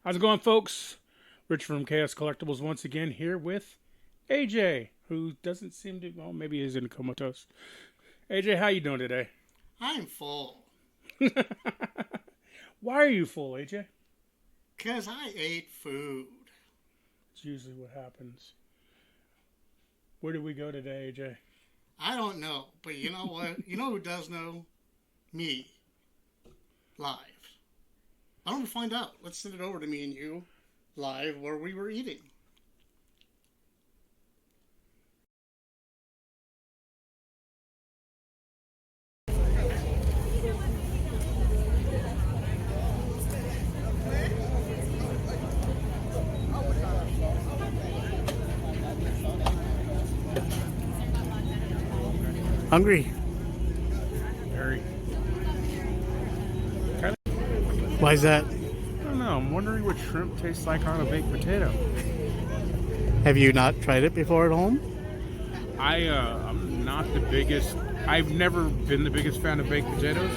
How's it going, folks? Rich from Chaos Collectibles once again here with AJ, who doesn't seem to, well, maybe he's in comatose. AJ, how you doing today? I'm full. Why are you full, AJ? Because I ate food. It's usually what happens. Where did we go today, AJ? I don't know, but you know what? You know who does know? Me. Live. Why don't we find out? Let's send it over to me and you live where we were eating. Hungry? Very. Why is that? I don't know. I'm wondering what shrimp tastes like on a baked potato. Have you not tried it before at home? I'm not the biggest. I've never been the biggest fan of baked potatoes.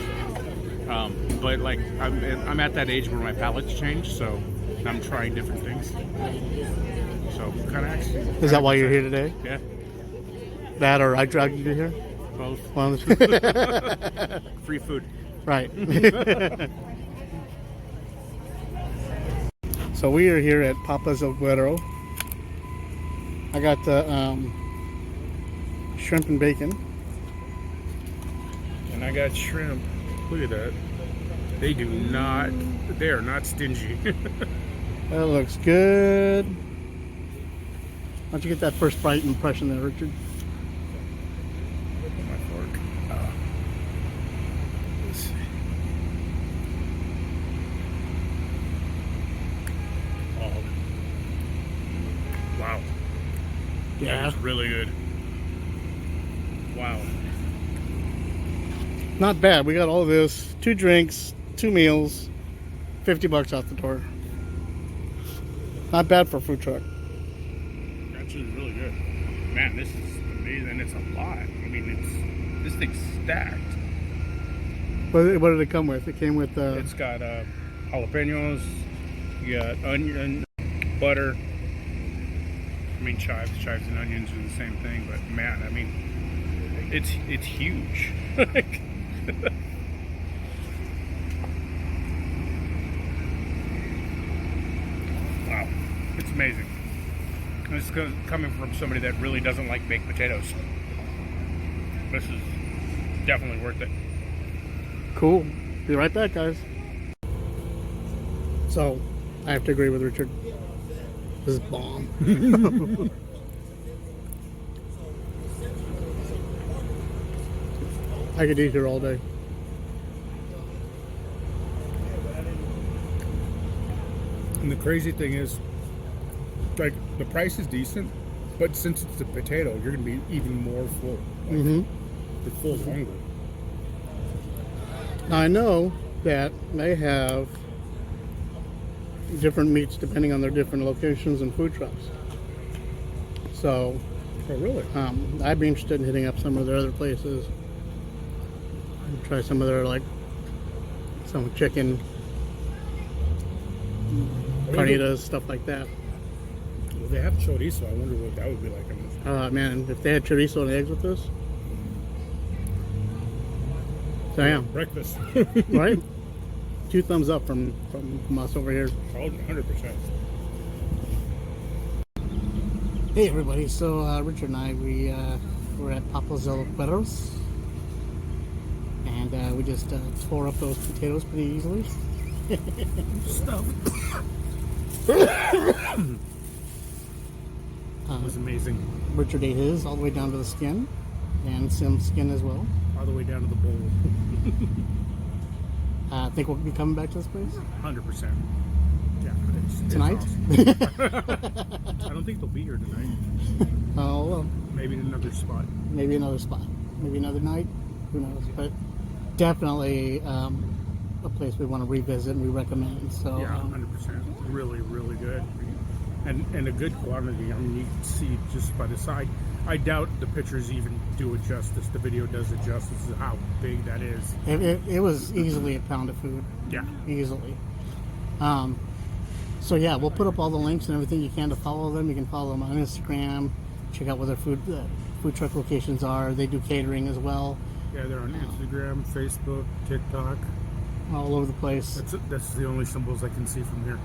But like I'm at that age where my palate's changed, so I'm trying different things. So kind of actually. Is that why you're here today? Yeah. That or I dragged you here? Both. Well, Free food. right. So we are here at papaselguero. I got the shrimp and bacon. And I got shrimp. Look at that. They are not stingy. That looks good. Why don't you get that first bite impression there, Richard? My fork. Let's see. Oh. Wow. Yeah. That's really good. Wow. Not bad. We got all this. 2 drinks, 2 meals, $50 out the door. Not bad for a food truck. Actually really good. Man, this is amazing. It's a lot. I mean, this thing's stacked. What did it come with? It came with It's got jalapenos, you got onion, butter. I mean, chives and onions are the same thing, but man, I mean, it's huge. Wow, it's amazing. This is coming from somebody that really doesn't like baked potatoes. This is definitely worth it. Cool. Be right back, guys. So, I have to agree with Richard. This is bomb. I could eat here all day. And the crazy thing is, like, the price is decent, but since it's a potato, you're going to be even more full. Like, you're full longer. Now, I know that they have different meats depending on their different locations and food trucks. So, Oh, really? I'd be interested in hitting up some of their other places. Try some of their, like, some chicken, carnitas, stuff like that. Well, they have chorizo. I wonder what that would be like. Man, if they had chorizo and eggs with this. So, yeah. Breakfast. Right? 2 thumbs up from us over here. 100%. Hey everybody, so Richard and I, we're at papaselguero's, and we just tore up those potatoes pretty easily. Stuff. It was amazing. Richard ate his all the way down to the skin, and some skin as well. All the way down to the bowl. I think we'll be coming back to this place 100%. Yeah. It's tonight. awesome. I don't think they'll be here tonight. Oh, well, Maybe in another spot. maybe another spot, maybe another night. Who knows? But definitely a place we want to revisit and we recommend. So Yeah, 100%. Really, really good. And a good quantity. I mean, you can see just by the side. I doubt the pictures even do it justice. The video does it justice of how big that is. it was easily a pound of food. Yeah. Easily. So yeah, we'll put up all the links and everything you can to follow them. You can follow them on Instagram. Check out what their food truck locations are. They do catering as well, Yeah, they're on Instagram, Facebook, TikTok. all over the place. That's the only symbols I can see from here.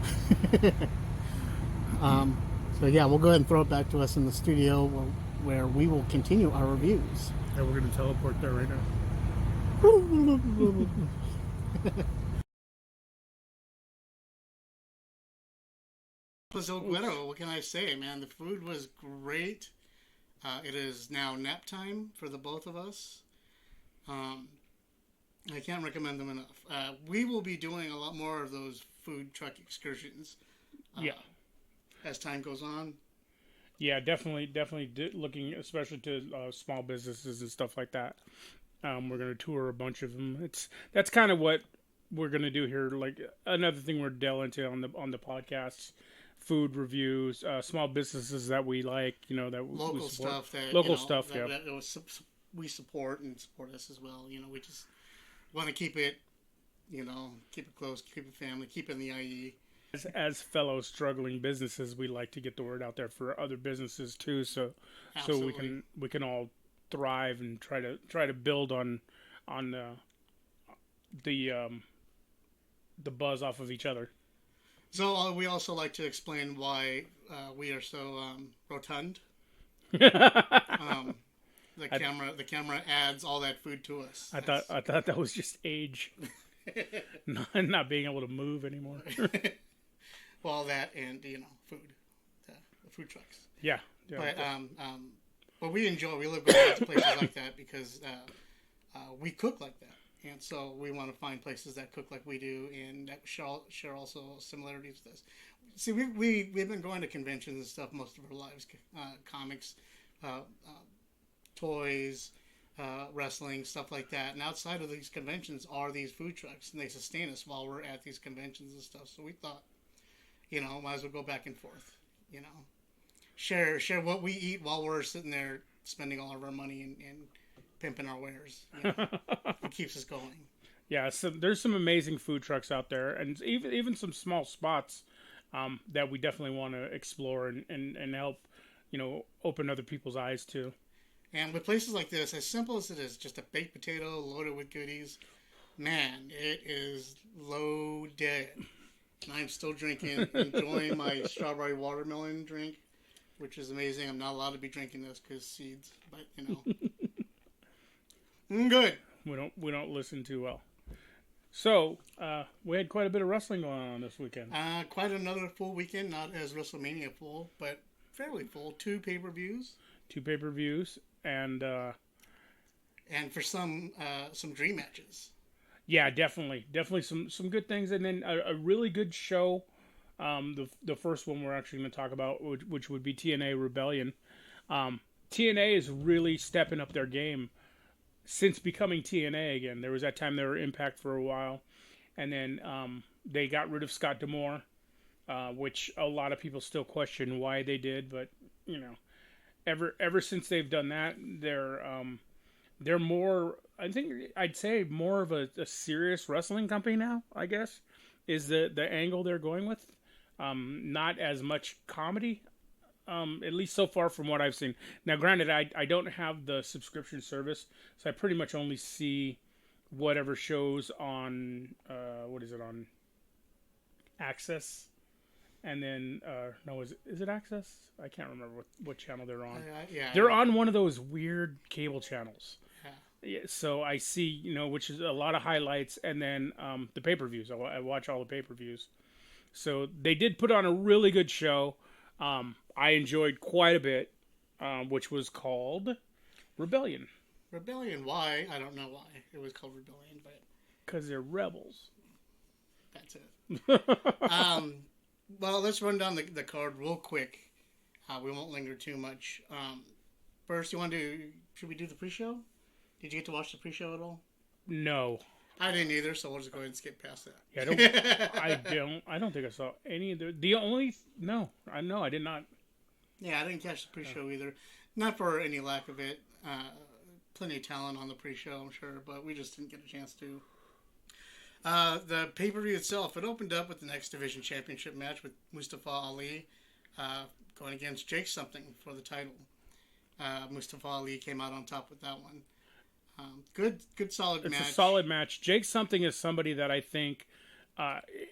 So yeah, we'll go ahead and throw it back to us in the studio where we will continue our reviews. Yeah, we're going to teleport there right now. Papaselguero, what can I say, man? The food was great. It is now nap time for the both of us. I can't recommend them enough. We will be doing a lot more of those food truck excursions. Yeah. As time goes on. Yeah, definitely looking especially to small businesses and stuff like that. We're going to tour a bunch of them. That's kind of what we're going to do here. Like another thing we're delving into on the podcasts, food reviews, small businesses that we like, that local we support. Stuff that local stuff. Yeah, we support and support us as well. We just want to keep it, keep it close, keep it family, keep it in the IE. As fellow struggling businesses, we like to get the word out there for other businesses too, so we can all thrive and try to build on the buzz off of each other. So we also like to explain why we are so rotund. The camera adds all that food to us. I thought that was just age, not being able to move anymore. Well, that and food, the food trucks. Yeah. But we live going to places like that because we cook like that, and so we want to find places that cook like we do and that share also similarities with us. See, we've been going to conventions and stuff most of our lives, comics, toys, wrestling, stuff like that. And outside of these conventions are these food trucks, and they sustain us while we're at these conventions and stuff. So we thought, might as well go back and forth, share what we eat while we're sitting there spending all of our money and pimping our wares. It keeps us going. Yeah, so there's some amazing food trucks out there, and even some small spots that we definitely want to explore and help, open other people's eyes to. And with places like this, as simple as it is, just a baked potato loaded with goodies, man, it is loaded. I'm still enjoying my strawberry watermelon drink, which is amazing. I'm not allowed to be drinking this because seeds, but good. We don't listen too well. So we had quite a bit of wrestling going on this weekend. Quite another full weekend, not as WrestleMania full, but fairly full. 2 pay-per-views. And for some dream matches. Yeah, definitely some good things, and then a really good show. The first one we're actually going to talk about, which would be TNA Rebellion. TNA is really stepping up their game since becoming TNA again. There was that time they were Impact for a while, and then they got rid of Scott D'Amore, which a lot of people still question why they did, but ever since they've done that, they're more, I think I'd say more of a serious wrestling company now, I guess, is the angle they're going with. Not as much comedy, at least so far from what I've seen. Now, granted, I don't have the subscription service, so I pretty much only see whatever shows on, on Access. And then, no, is it Access? I can't remember what channel they're on. They're on one of those weird cable channels. Yeah, so I see, which is a lot of highlights, and then the pay-per-views. I watch all the pay-per-views. So they did put on a really good show. I enjoyed quite a bit, which was called Rebellion. Rebellion, why? I don't know why it was called Rebellion, but... Because they're rebels. That's it. Well, let's run down the card real quick. We won't linger too much. First, should we do the pre-show? Did you get to watch the pre-show at all? No. I didn't either, so we'll just go ahead and skip past that. Yeah, I don't think I saw any of I did not. Yeah, I didn't catch the pre-show either. Not for any lack of it. Plenty of talent on the pre-show, I'm sure, but we just didn't get a chance to. The pay-per-view itself, it opened up with the X Division Championship match with Mustafa Ali going against Jake Something for the title. Mustafa Ali came out on top with that one. Good, solid match. It's a solid match. Jake Something is somebody that I think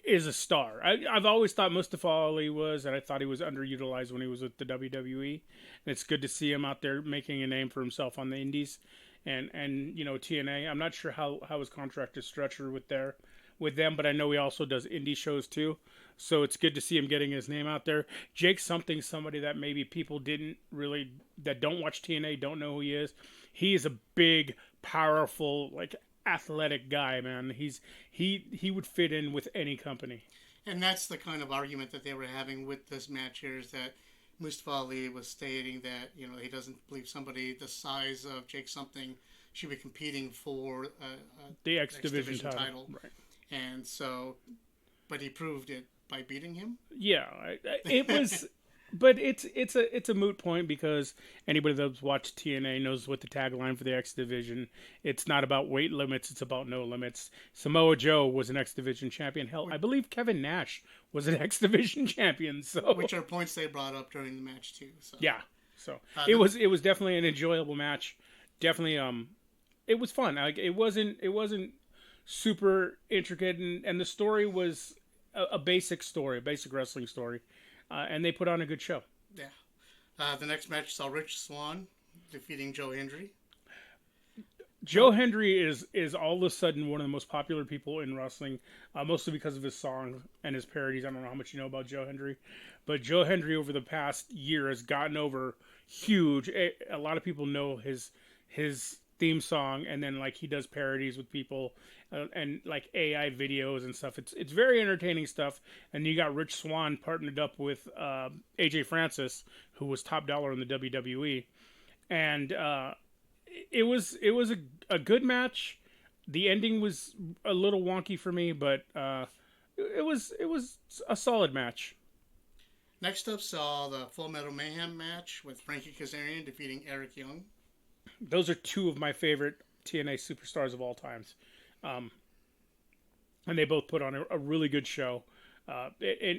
is a star. I've always thought Mustafa Ali was, and I thought he was underutilized when he was with the WWE. And it's good to see him out there making a name for himself on the Indies. And TNA. I'm not sure how his contract is structured with them, but I know he also does indie shows too. So it's good to see him getting his name out there. Jake Something, somebody that maybe people that don't watch TNA don't know who he is. He is a big, powerful, athletic guy, man. He would fit in with any company. And that's the kind of argument that they were having with this match here, is that Mustafa Ali was stating that he doesn't believe somebody the size of Jake Something should be competing for the X Division title. Right. And so, but he proved it by beating him. Yeah, it was, but it's a moot point because anybody that's watched TNA knows what the tagline for the X Division. It's not about weight limits; it's about no limits. Samoa Joe was an X Division champion. Hell, I believe Kevin Nash was an X Division champion. So, which are points they brought up during the match too. So. Yeah, so it was definitely an enjoyable match. Definitely, it was fun. It wasn't super intricate, and the story was a basic story, a basic wrestling story, and they put on a good show. Yeah. The next match saw Rich Swann defeating Joe Hendry. Joe Hendry is all of a sudden one of the most popular people in wrestling, mostly because of his song and his parodies. I don't know how much you know about Joe Hendry, but Joe Hendry over the past year has gotten over huge. A lot of people know his theme song, and then he does parodies with people and AI videos and stuff. It's very entertaining stuff. And you got Rich Swann partnered up with AJ Francis, who was top dollar in the WWE, and it was a good match. The ending was a little wonky for me, but it was a solid match. Next up saw the Full Metal Mayhem match with Frankie Kazarian defeating Eric Young. Those are two of my favorite TNA superstars of all times. And they both put on a really good show,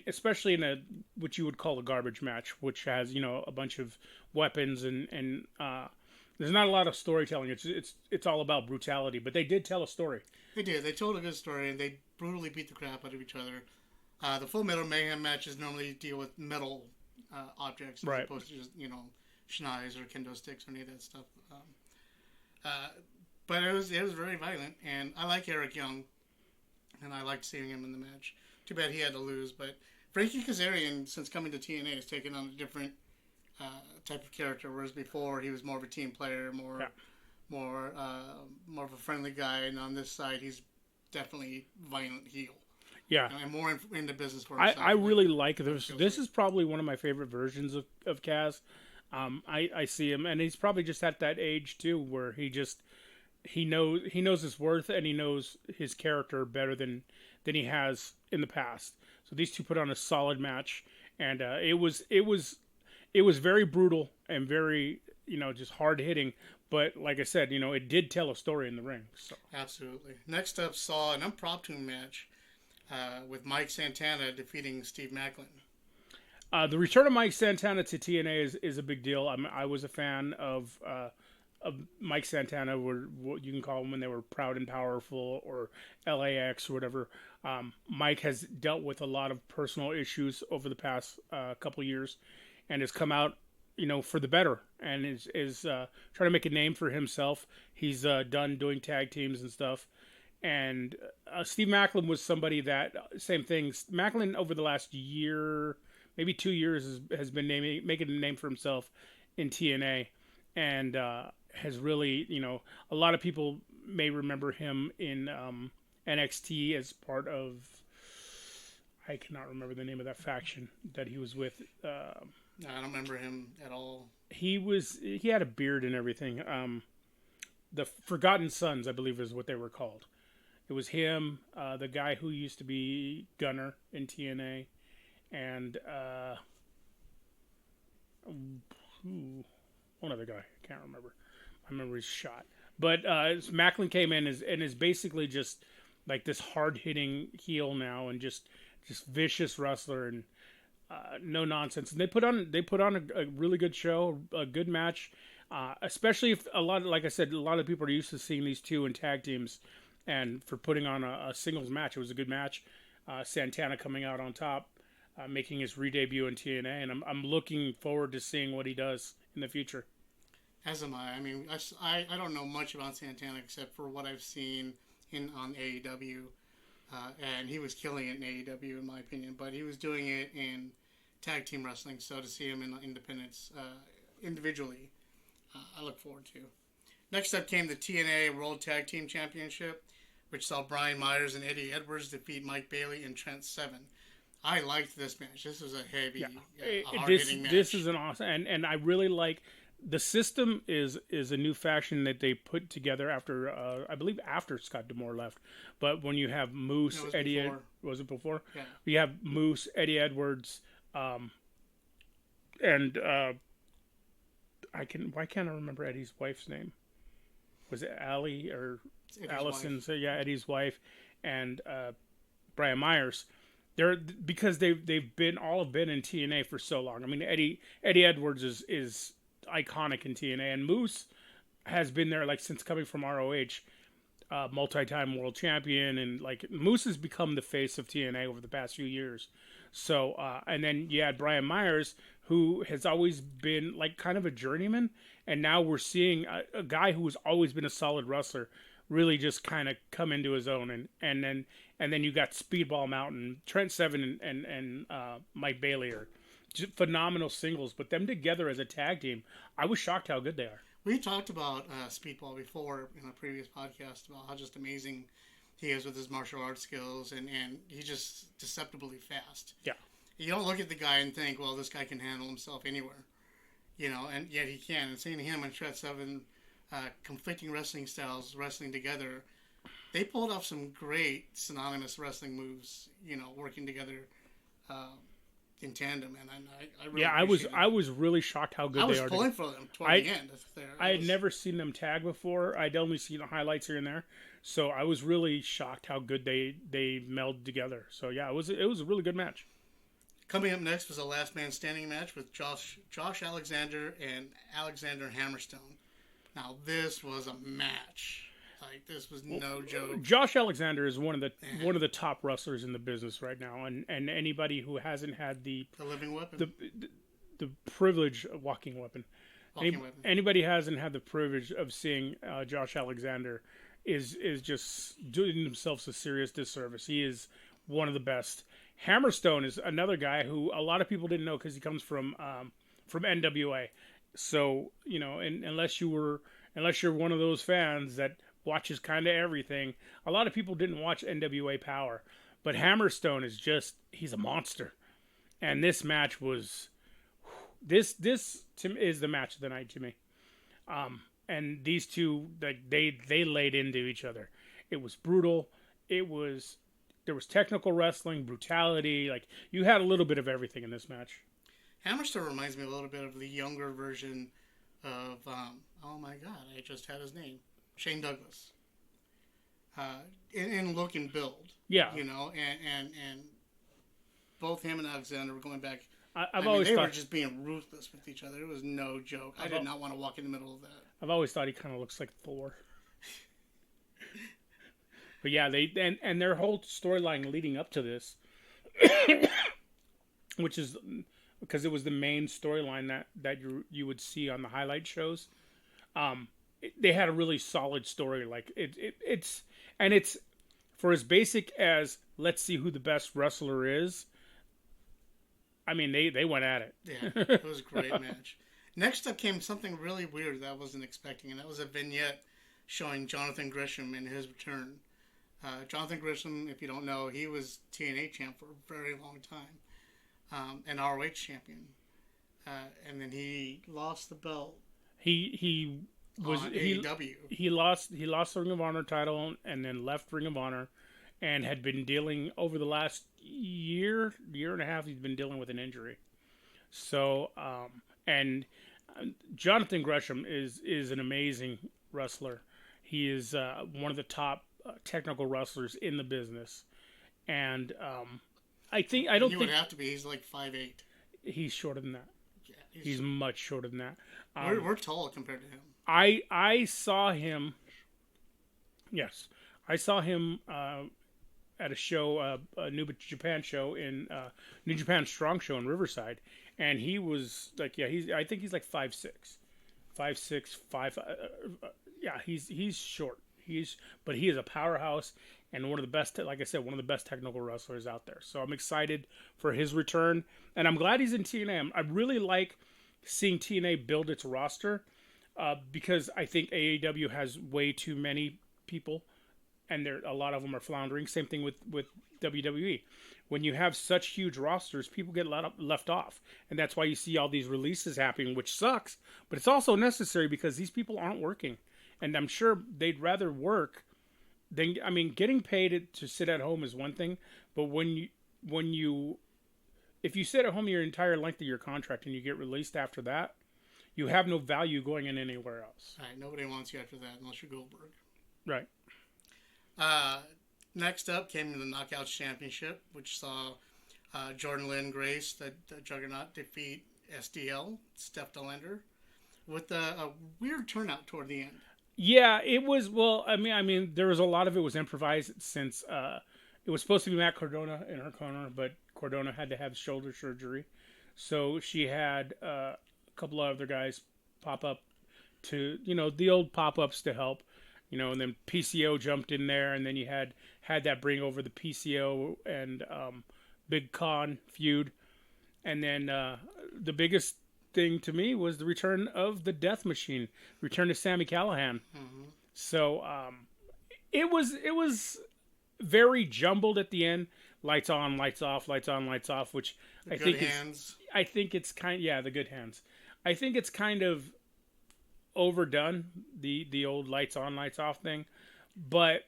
especially in what you would call a garbage match, which has a bunch of weapons and there's not a lot of storytelling. It's all about brutality, but they did tell a story. They did. They told a good story, and they brutally beat the crap out of each other. The Full Metal Mayhem matches normally deal with metal objects, as opposed to just schnais or kendo sticks or any of that stuff. But it was very violent, and I like Eric Young, and I liked seeing him in the match. Too bad he had to lose, but Frankie Kazarian, since coming to TNA, has taken on a different type of character, whereas before he was more of a team player, more of a friendly guy, and on this side he's definitely violent heel. Yeah, and more in the business for himself. I really like this. This is probably one of my favorite versions of Kaz. I see him, and he's probably just at that age too, where he knows his worth, and he knows his character better than he has in the past. So these two put on a solid match, and it was very brutal and very just hard hitting. But like I said, it did tell a story in the ring. So absolutely. Next up saw an impromptu match with Mike Santana defeating Steve Macklin. The return of Mike Santana to TNA is a big deal. I was a fan of Mike Santana, what you can call them when they were Proud and Powerful or LAX or whatever. Mike has dealt with a lot of personal issues over the past couple years, and has come out, for the better, and is trying to make a name for himself. He's done doing tag teams and stuff. And Steve Macklin was somebody that, same thing. Macklin over the last year, maybe 2 years, has been making a name for himself in TNA, and has really, a lot of people may remember him in NXT as part of, I cannot remember the name of that faction that he was with. I don't remember him at all. He had a beard and everything. The Forgotten Sons, I believe, is what they were called. It was him, the guy who used to be Gunner in TNA, and one other guy. I can't remember. My memory's shot. But Macklin came in and is basically just like this hard hitting heel now, and just vicious wrestler, and no nonsense. And they put on a really good show, a good match. Especially if like I said, a lot of people are used to seeing these two in tag teams, and for putting on a singles match, it was a good match. Santana coming out on top, making his re-debut in TNA, and I'm looking forward to seeing what he does in the future. As am I. I mean, I don't know much about Santana except for what I've seen on AEW, and he was killing it in AEW in my opinion, but he was doing it in tag team wrestling, so to see him in independence individually, I look forward to. Next up came the TNA World Tag Team Championship, which saw Brian Myers and Eddie Edwards defeat Mike Bailey and Trent Seven. I liked this match. This was a heavy, hard-hitting match. This is an awesome, and I really like the system. Is a new faction that they put together after I believe after Scott D'Amore left. But when you have Moose, Eddie, was it before? Yeah. You have Moose, Eddie Edwards, and why can't I remember Eddie's wife's name? Was it Allie or Allison? So yeah, Eddie's wife, and Brian Myers. Because they've been in TNA for so long. I mean, Eddie Edwards is iconic in TNA, and Moose has been there like since coming from ROH, multi-time world champion, and like Moose has become the face of TNA over the past few years. So and then you had Brian Myers, who has always been like kind of a journeyman, and now we're seeing a guy who has always been a solid wrestler really just kind of come into his own, and then you got Speedball Mountain, Trent Seven, and Mike Bailey are just phenomenal singles, but them together as a tag team, I was shocked how good they are. We talked about Speedball before in a previous podcast about how just amazing he is with his martial arts skills, and he's just deceptively fast. Yeah. You don't look at the guy and think, well, this guy can handle himself anywhere. And yet he can. And seeing him and Trent Seven conflicting wrestling styles wrestling together, they pulled off some great synonymous wrestling moves, working together in tandem, and I really I was really shocked how good they are. I was pulling for them toward the end. I had never seen them tag before. I'd only seen the highlights here and there, so I was really shocked how good they melded together. So yeah, it was a really good match. Coming up next was a last man standing match with Josh Alexander and Alexander Hammerstone. Now this was a match. Like, this was no joke. Josh Alexander is one of the top wrestlers in the business right now, and anybody who hasn't had the living weapon, the privilege of walking weapon. Anybody hasn't had the privilege of seeing Josh Alexander is just doing themselves a serious disservice. He is one of the best. Hammerstone is another guy who a lot of people didn't know because he comes from NWA. So and unless you're one of those fans that watches kind of everything, a lot of people didn't watch NWA Power, but Hammerstone he's a monster, and this match was this is the match of the night to me. And these two, like they laid into each other. It was brutal. There was technical wrestling, brutality. Like, you had a little bit of everything in this match. Hammerstone reminds me a little bit of the younger version of oh my god, I just had his name, Shane Douglas. In look and build. Yeah. And both him and Alexander were going back. They were just being ruthless with each other. It was no joke. I did not want to walk in the middle of that. I've always thought he kind of looks like Thor. But yeah, and their whole storyline leading up to this, which is because it was the main storyline that you would see on the highlight shows. They had a really solid story. Like it's for as basic as let's see who the best wrestler is. I mean, they went at it. Yeah, it was a great match. Next up came something really weird that I wasn't expecting, and that was a vignette showing Jonathan Gresham in his return. Jonathan Gresham, if you don't know, he was TNA champ for a very long time, and ROH champion, and then he lost the belt. He was AEW. He lost the Ring of Honor title and then left Ring of Honor, and had been dealing over the last year and a half. He's been dealing with an injury. So Jonathan Gresham is an amazing wrestler. He is one of the top technical wrestlers in the business, and I don't He think would have to be. He's like 5'8". he's shorter than that. Yeah, He's much shorter than that. we're tall compared to him. I saw him. Yes, I saw him at a show, a New Japan show in New Japan Strong Show in Riverside, and he was like, yeah, I think he's like 5'6", 5'6", 5. Yeah, he's short. But he is a powerhouse and one of the best. Like I said, one of the best technical wrestlers out there. So I'm excited for his return, and I'm glad he's in TNA. I really like seeing TNA build its roster because I think AEW has way too many people, and a lot of them are floundering. Same thing with WWE. When you have such huge rosters, people get left off, and that's why you see all these releases happening, which sucks. But it's also necessary because these people aren't working, and I'm sure they'd rather work than. I mean, getting paid to sit at home is one thing, but if you sit at home your entire length of your contract and you get released after that, you have no value going in anywhere else. All right, nobody wants you after that unless you're Goldberg. Right. Next up came the Knockouts Championship, which saw Jordan Lynn Grace, the Juggernaut, defeat SDL, Steph Delander, with a weird turnout toward the end. Yeah, it was. Well, I mean, there was a lot of it was improvised since it was supposed to be Matt Cardona in her corner, but Cardona had to have shoulder surgery, so she had a couple of other guys pop up to, the old pop-ups to help, and then PCO jumped in there, and then you had that bring over the PCO and Big Con feud, and then the biggest thing to me was the return of the Death Machine, return to Sami Callihan. Mm-hmm. So it was very jumbled at the end. Lights on, lights off, lights on, lights off, which I think it's the good hands. I think it's kind of overdone, the old lights on, lights off thing, but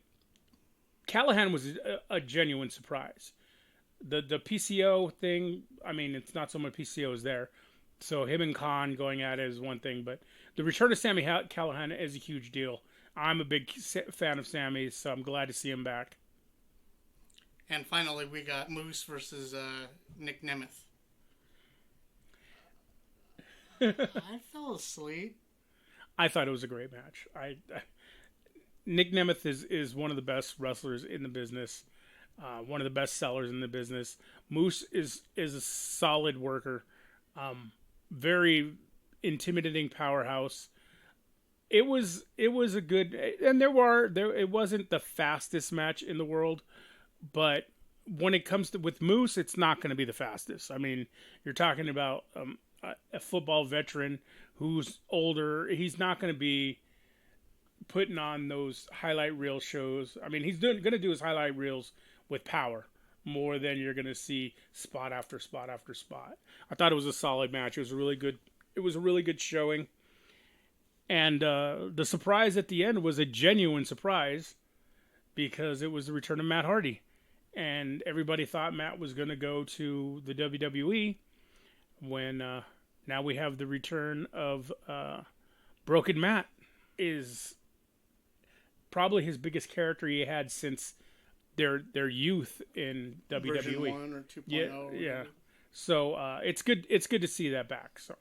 Callahan was a genuine surprise. The PCO thing, I mean, it's not so much PCO is there, so him and Khan going at it is one thing, but the return of Sami Callahan is a huge deal. I'm a big fan of Sami, so I'm glad to see him back. And finally, we got Moose versus Nick Nemeth. I fell asleep. I thought it was a great match. Nick Nemeth is one of the best wrestlers in the business, one of the best sellers in the business. Moose is a solid worker, very intimidating powerhouse. It was a good, and it wasn't the fastest match in the world, but when it comes to with Moose, it's not going to be the fastest. I mean, you're talking about a football veteran who's older. He's not going to be putting on those highlight reel shows. I mean, he's going to do his highlight reels with power more than you're going to see spot after spot after spot. I thought it was a solid match. It was a really good showing. And the surprise at the end was a genuine surprise because it was the return of Matt Hardy. And everybody thought Matt was going to go to the WWE when now we have the return of Broken Matt. Is probably his biggest character he had since their youth in WWE. Version 1 or 2.0. Yeah. So it's good to see that back. So.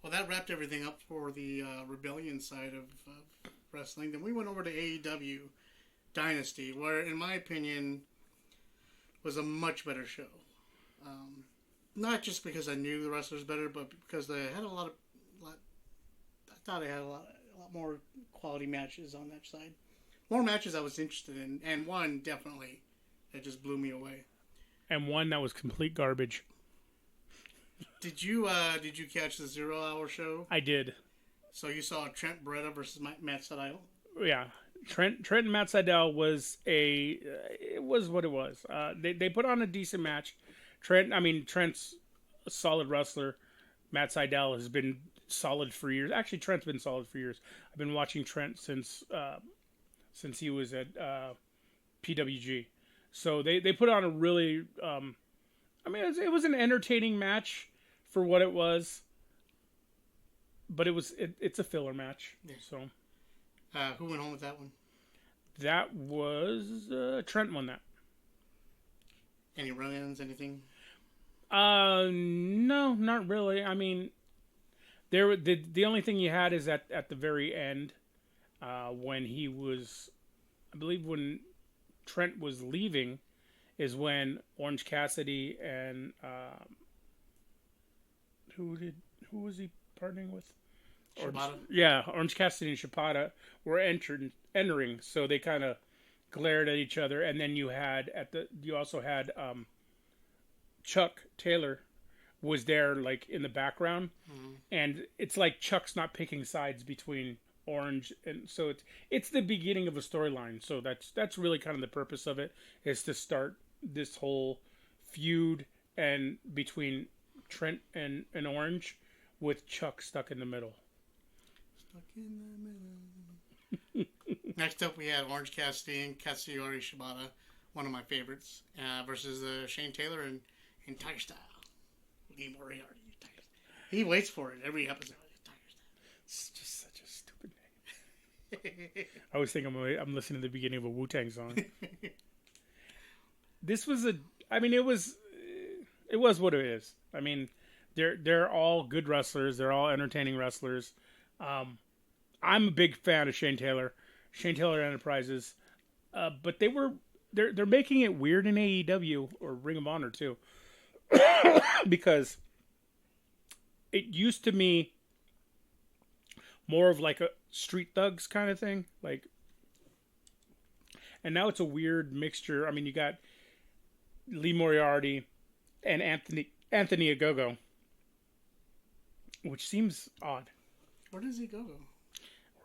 Well, that wrapped everything up for the Rebellion side of wrestling. Then we went over to AEW Dynasty, where, in my opinion, was a much better show. Not just because I knew the wrestlers better, but because they had I thought they had a lot more quality matches on that side. More matches I was interested in, and one definitely that just blew me away. And one that was complete garbage. Did you catch the 0 Hour show? I did. So you saw Trent Beretta versus Matt Sydal? Yeah. Trent and Matt Sydal was it was what it was. They put on a decent match. Trent's a solid wrestler. Matt Sydal has been solid for years. Actually, Trent's been solid for years. I've been watching Trent since he was at PWG. So they put on a really it was an entertaining match for what it was. But it's a filler match. Yeah. So who went home with that one? That was Trent won that. Any run-ins, anything? No, not really. I mean, the only thing you had is at the very end, when he was, I believe when Trent was leaving, is when Orange Cassidy and who was he partnering with? Shibata. Yeah, Orange Cassidy and Shibata were entering, so they kind of glared at each other, and then you also had Chuck Taylor was there like in the background, and it's like Chuck's not picking sides between Orange, and so it's the beginning of a storyline. So that's really kind of the purpose of it, is to start this whole feud and between Trent and Orange, with Chuck stuck in the middle. Stuck in the middle. Next up, we had Orange Cassidy and Katsuyori Shibata, one of my favorites, versus Shane Taylor and Tiger Style. Lee Moriarty. He waits for it every episode. Tiger Style. It's just such a stupid name. I always think I'm listening to the beginning of a Wu-Tang song. This was it was what it is. I mean, they're all good wrestlers. They're all entertaining wrestlers. I'm a big fan of Shane Taylor Enterprises, but they're making it weird in AEW or Ring of Honor too, because it used to me more of like a Street Thugs kind of thing, like, and now it's a weird mixture. I mean, you got Lee Moriarty and Anthony Ogogo, which seems odd. Where does he go?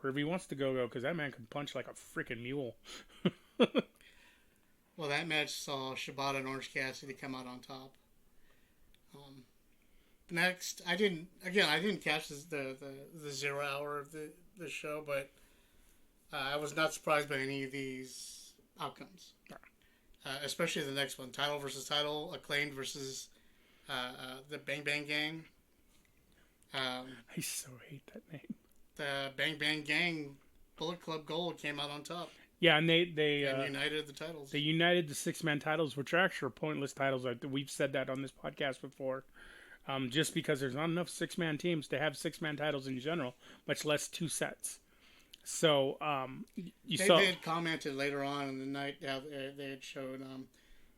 Wherever he wants to go, because that man can punch like a freaking mule. Well, that match saw Shibata and Orange Cassidy come out on top. Next, I didn't catch the 0 hour of the show, but I was not surprised by any of these outcomes. Especially the next one, title versus title, Acclaimed versus the Bang Bang Gang. I so hate that name. The Bang Bang Gang Bullet Club Gold came out on top. Yeah, and they united the titles. They united the 6-man titles, which are actually pointless titles. We've said that on this podcast before. Just because there's not enough 6-man teams to have 6-man titles in general, much less 2 sets. So they had commented later on in the night how they had showed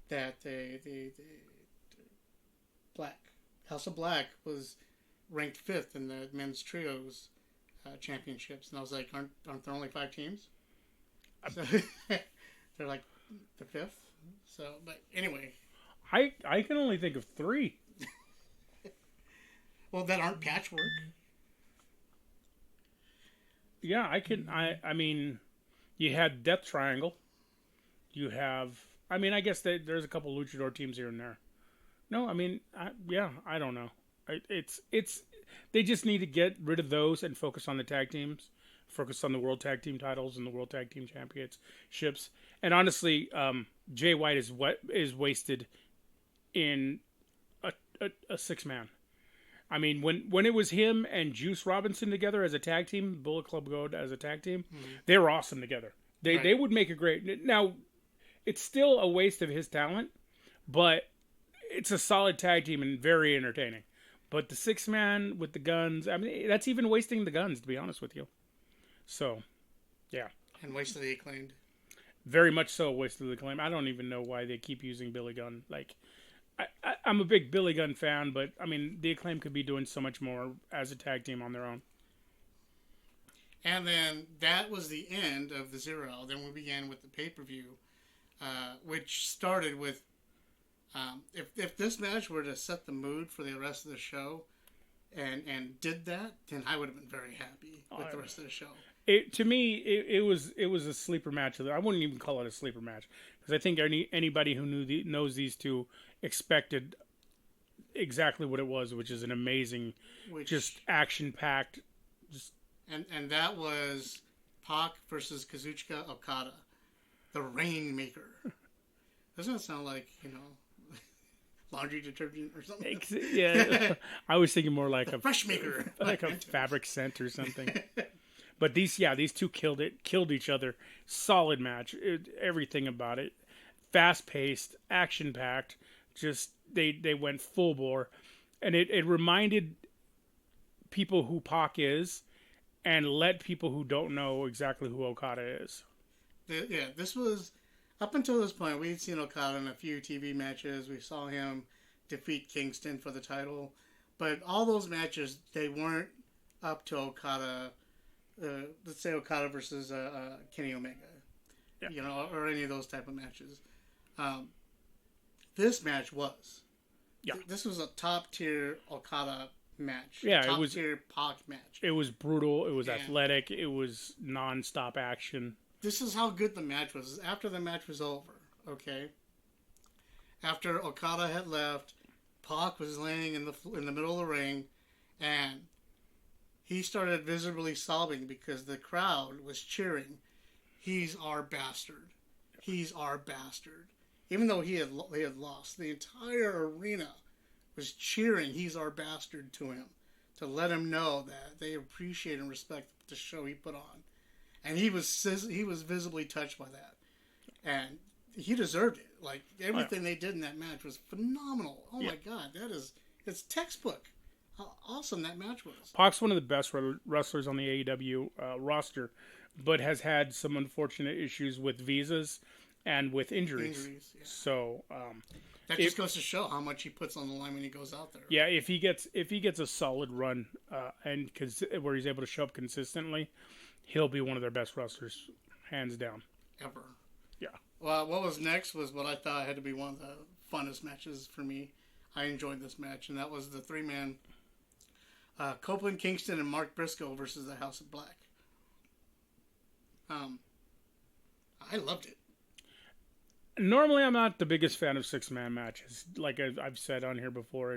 that the House of Black was ranked 5th in the men's trios championships, and I was like, aren't there only 5 teams? So they're like the 5th. So, but anyway, I can only think of 3. Well, that aren't patchwork. Yeah, I mean, you had Death Triangle. You have. I mean, I guess there's a couple luchador teams here and there. No, I mean, I don't know. It's they just need to get rid of those and focus on the tag teams, focus on the World Tag Team titles and the World Tag Team Championships. And honestly, Jay White is wasted in a 6-man. I mean, when it was him and Juice Robinson together as a tag team, Bullet Club Gold as a tag team, they were awesome together. They would make a great. Now, it's still a waste of his talent, but it's a solid tag team and very entertaining. But the 6-man with the guns, I mean, that's even wasting the guns, to be honest with you. So, yeah. And wasted the Acclaimed. Very much so, wasted the Acclaimed. I don't even know why they keep using Billy Gunn. Like, I'm a big Billy Gunn fan, but, I mean, the Acclaim could be doing so much more as a tag team on their own. And then that was the end of the 0. Then we began with the pay-per-view, which started with, if this match were to set the mood for the rest of the show and did that, then I would have been very happy with the rest of the show. To me, it was a sleeper match. I wouldn't even call it a sleeper match, because I think anybody who knows these two expected exactly what it was, which is an amazing, just action-packed. And that was Pac versus Kazuchika Okada, the Rainmaker. Doesn't that sound like, laundry detergent or something? Yeah, I was thinking more like Fresh Maker, like a fabric scent or something. But these two killed each other. Solid match. Everything about it. Fast paced, action packed. Just they went full bore, and it reminded people who Pac is, and let people who don't know exactly who Okada is. Yeah, this was up until this point. We'd seen Okada in a few TV matches. We saw him defeat Kingston for the title, but all those matches, they weren't up to Okada. Let's say Okada versus Kenny Omega, yeah. Or any of those type of matches. This match was. Yeah. This was a top tier Okada match. Yeah, top it was tier Pac match. It was brutal. It was athletic. It was non-stop action. This is how good the match was. After the match was over, okay. After Okada had left, Pac was laying in the middle of the ring, and he started visibly sobbing because the crowd was cheering, "He's our bastard. He's our bastard." Even though he had lost, the entire arena was cheering, "He's our bastard" to him, to let him know that they appreciate and respect the show he put on. And he was visibly touched by that. And he deserved it. Like, everything they did in that match was phenomenal. Oh my God, it's textbook. How awesome that match was. Pac's one of the best wrestlers on the AEW roster, but has had some unfortunate issues with visas and with injuries. Yeah. So that just goes to show how much he puts on the line when he goes out there. Yeah, if he gets a solid run and where he's able to show up consistently, he'll be one of their best wrestlers, hands down. Ever. Yeah. Well, what was next was what I thought had to be one of the funnest matches for me. I enjoyed this match, and that was the 3-man Copeland, Kingston, and Mark Briscoe versus the House of Black. I loved it. Normally, I'm not the biggest fan of 6-man matches. Like I've said on here before,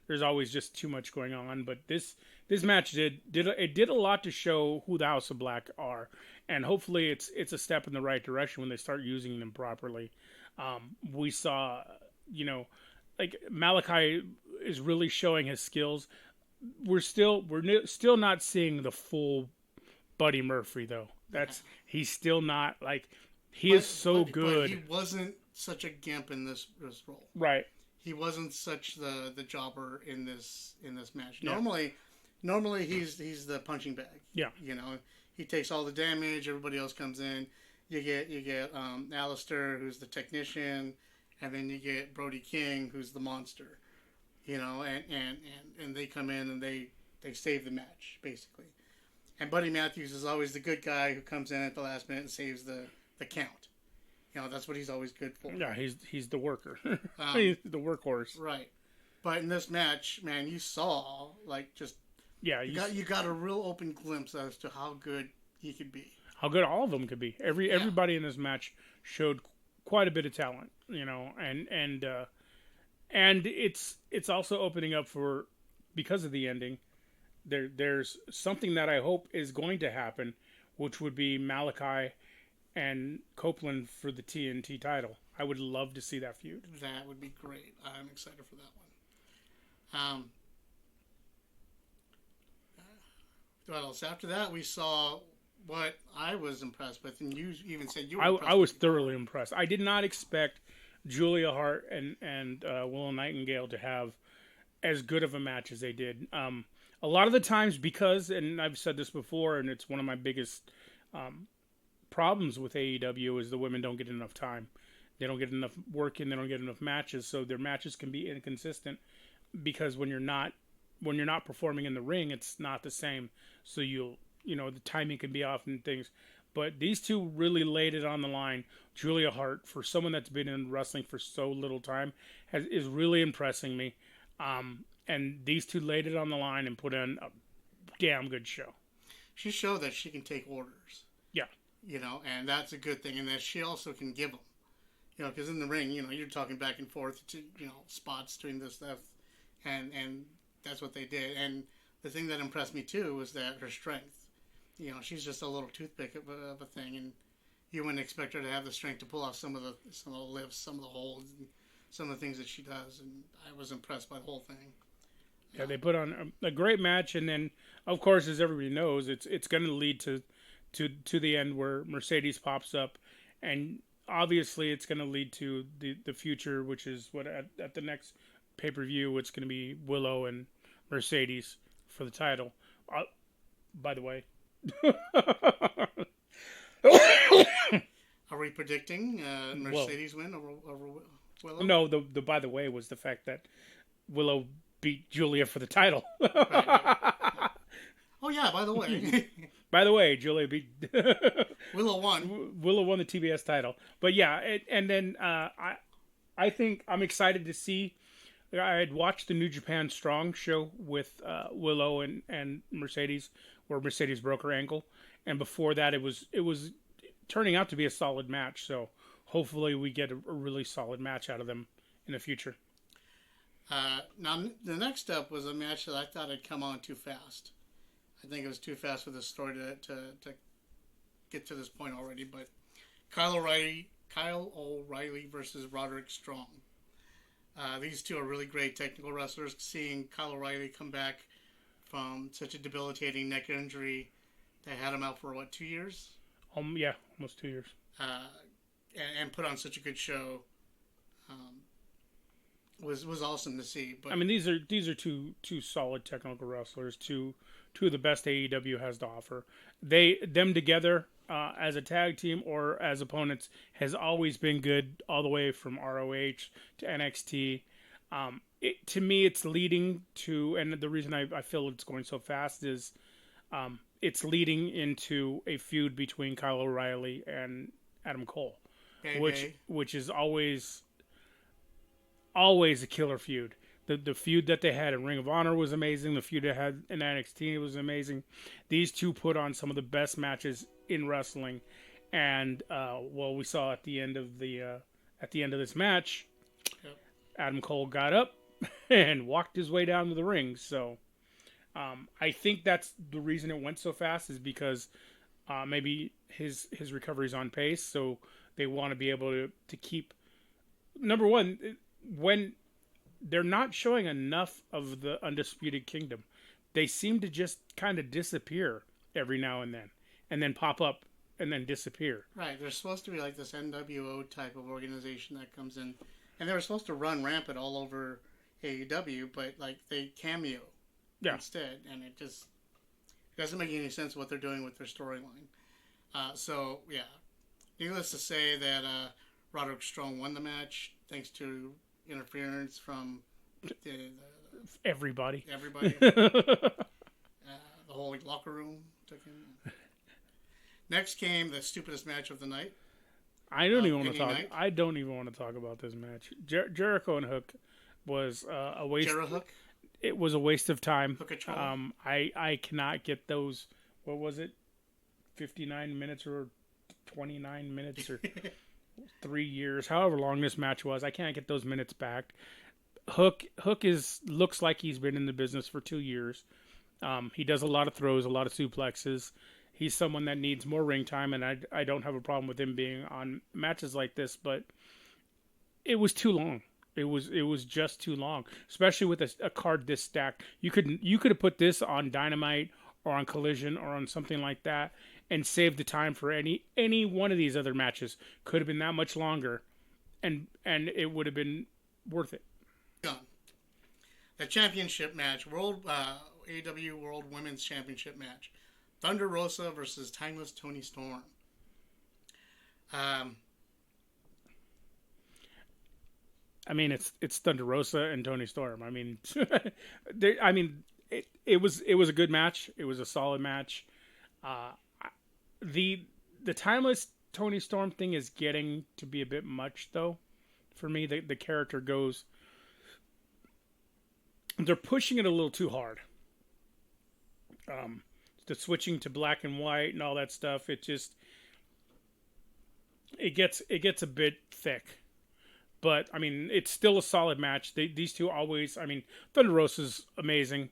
there's always just too much going on. But this match did a lot to show who the House of Black are, and hopefully it's a step in the right direction when they start using them properly. We saw, like Malachi is really showing his skills. We're still not seeing the full Buddy Murphy though. He's still not like. He is so good. But he wasn't such a gimp in this role. Right. He wasn't such the jobber in this match. Yeah. Normally he's the punching bag. Yeah. He takes all the damage. Everybody else comes in. You get Alistair, who's the technician, and then you get Brody King, who's the monster. And they come in and they save the match basically. And Buddy Matthews is always the good guy who comes in at the last minute and saves the count. That's what he's always good for. Yeah, he's the worker. He's the workhorse. Right. But in this match, man, you saw you got a real open glimpse as to how good he could be. How good all of them could be. Everybody in this match showed quite a bit of talent, and it's also opening up for, because of the ending, there's something that I hope is going to happen, which would be Malachi and Copeland for the TNT title. I would love to see that feud. That would be great. I'm excited for that one. What else? After that, we saw what I was impressed with, and you even said you were I was thoroughly impressed. I did not expect Julia Hart and Willow Nightingale to have as good of a match as they did. A lot of the times, because, and I've said this before, and it's one of my biggest problems with AEW, is the women don't get enough time. They don't get enough work in. They don't get enough matches, so their matches can be inconsistent. Because when you're not performing in the ring, it's not the same. So the timing can be off and things. But these two really laid it on the line. Julia Hart, for someone that's been in wrestling for so little time, is really impressing me. And these two laid it on the line and put in a damn good show. She showed that she can take orders. Yeah. And that's a good thing. And that she also can give them. Because in the ring, you're talking back and forth to, spots doing this stuff. And that's what they did. And the thing that impressed me, too, was that her strength. She's just a little toothpick of a thing. And you wouldn't expect her to have the strength to pull off some of the lifts, some of the holds, and some of the things that she does. And I was impressed by the whole thing. Yeah, they put on a great match, and then, of course, as everybody knows, it's going to lead to the end where Mercedes pops up, and obviously it's going to lead to the future, which is what at the next pay-per-view, it's going to be Willow and Mercedes for the title. By the way. Are we predicting Mercedes win over Willow? No, the by the way was the fact that Willow beat Julia for the title. Right. Oh yeah, by the way. By the way, Julia beat Willow won. Willow won the TBS title. But yeah, and then I think I'm excited to see. I had watched the New Japan Strong show with Willow and Mercedes, where Mercedes broke her ankle, and before that it was turning out to be a solid match. So hopefully we get a really solid match out of them in the future. Now the next up was a match that I thought had come on too fast. I think it was too fast for the story to get to this point already. But Kyle O'Reilly versus Roderick Strong. These two are really great technical wrestlers. Seeing Kyle O'Reilly come back from such a debilitating neck injury that had him out for 2 years? Yeah, almost 2 years. And put on such a good show was awesome to see. But I mean, these are two solid technical wrestlers, two of the best AEW has to offer. Them together as a tag team or as opponents has always been good, all the way from ROH to NXT. To me, it's leading to, and the reason I feel it's going so fast is it's leading into a feud between Kyle O'Reilly and Adam Cole, which is always a killer feud. The feud that they had in Ring of Honor was amazing. The feud they had in NXT was amazing. These two put on some of the best matches in wrestling, and we saw at the end of this match, yep, Adam Cole got up and walked his way down to the ring. So I think that's the reason it went so fast, is because maybe his recovery's on pace. So they want to be able to keep, number one, when they're not showing enough of the Undisputed Kingdom, they seem to just kind of disappear every now and then pop up and then disappear. Right. They're supposed to be like this NWO type of organization that comes in, and they were supposed to run rampant all over AEW, but like they cameo instead, and it just doesn't make any sense what they're doing with their storyline. So yeah, needless to say that Roderick Strong won the match thanks to interference from everybody. The whole locker room took him. Next came the stupidest match of the night. I don't even want to talk about this match. Jericho and Hook was a waste. Hook? It was a waste of time. Hook-a-chon. I cannot get those. What was it? 59 minutes or 29 minutes or 3 years, however long this match was. I can't get those minutes back. Hook looks like he's been in the business for 2 years. He does a lot of throws, a lot of suplexes. He's someone that needs more ring time, and I don't have a problem with him being on matches like this, but it was too long. It was just too long, especially with a card this stacked. You could have put this on Dynamite or on Collision or on something like that, and saved the time for any one of these other matches. Could have been that much longer, and it would have been worth it. Done. The championship match, AEW World Women's Championship match. Thunder Rosa versus Timeless Toni Storm. I mean, it's Thunder Rosa and Toni Storm. I mean, it was a good match. It was a solid match. The Timeless Toni Storm thing is getting to be a bit much, though. For me, the character goes. They're pushing it a little too hard. The switching to black and white and all that stuff, it gets a bit thick. But I mean, it's still a solid match. These two always. I mean, Thunder Rosa's amazing,